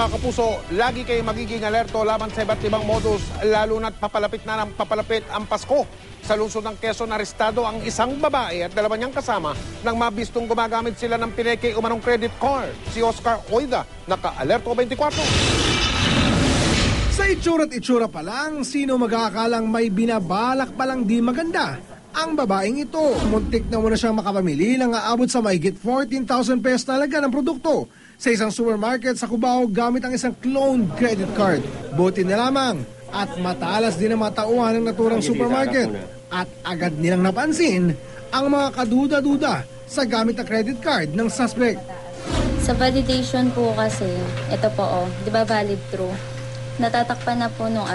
mga kapuso, lagi kayo magiging alerto laban sa iba't ibang modus, lalo na't papalapit na ng papalapit ang Pasko. Sa lungsod ng Quezon, arestado ang isang babae at dalawa niyang kasama nang mabistong gumagamit sila ng pineke umanong credit card. Si Oscar Oida, naka-alerto 24. Sa itsura't itsura pa lang, sino magkakalang may binabalak palang di maganda? Ang babaeng ito, muntik na muna siyang makapamili nang aabot sa mahigit 14,000 pesos talaga ng produkto sa isang supermarket sa Cubao gamit ang isang cloned credit card. Buti na lamang at matalas din ang mga tauhan ng naturang supermarket at agad nilang napansin ang mga kaduda-duda sa gamit ng credit card ng suspect. Sa validation po kasi, ito po di ba valid true? Natatakpan na po nung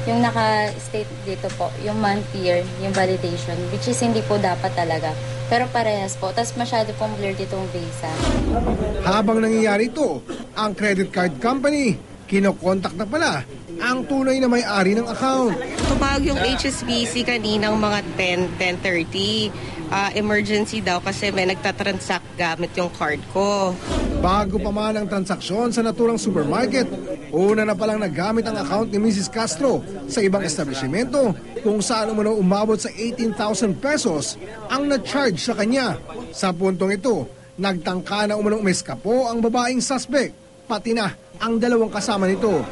yung naka-state dito po, yung month year, yung validation, which is hindi po dapat talaga. Pero parehas po, tapos masyado pong blurred itong visa. Habang nangyayari ito, ang credit card company, kinokontak na pala ang tunay na may-ari ng account. Tumawag yung HSBC kaninang mga 10:30. Emergency daw kasi may nagtatransact gamit yung card ko. Bago pa man ang transaksyon sa naturang supermarket, una na palang nagamit ang account ni Mrs. Castro sa ibang establishmento kung saan umano umabot sa 18,000 pesos ang na-charge sa kanya. Sa puntong ito, nagtangka na umanong umeskapo ang babaeng suspect, pati na ang dalawang kasama nito.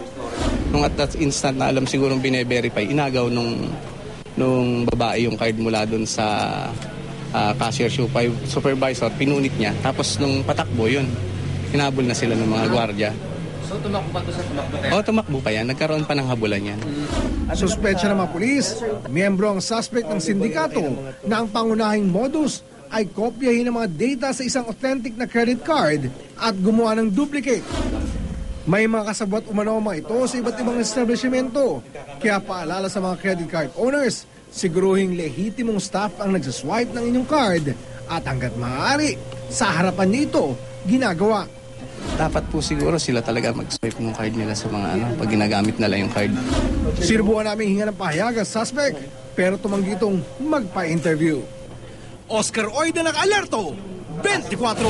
Nung at that instant na alam sigurong bine-verify, inagaw nung babae yung card mula dun sa cashier supervisor, pinunit niya. Tapos nung patakbo yun, hinabol na sila ng mga gwardiya. So tumakbo pa to sa tumakbo tayo? Oo, tumakbo pa yan. Nagkaroon pa ng habulan yan. Suspetsya ng mga pulis, miyembro ang suspect ng sindikato na ang pangunahing modus ay kopyahin ang mga data sa isang authentic na credit card at gumawa ng duplicate. May mga kasabwat umano mga ito sa iba't ibang establishmento. Kaya paalala sa mga credit card owners, siguruhing lehitimong staff ang nagsaswipe ng inyong card at hanggat maaari, sa harapan nito, ginagawa. Dapat po siguro sila talaga mag-swipe ng card nila sa mga pag ginagamit nila yung card. Sinubukan namin hinga ng pahayag ang suspect, pero tumanggi itong magpa-interview. Oscar Oida, naka-alerto 24.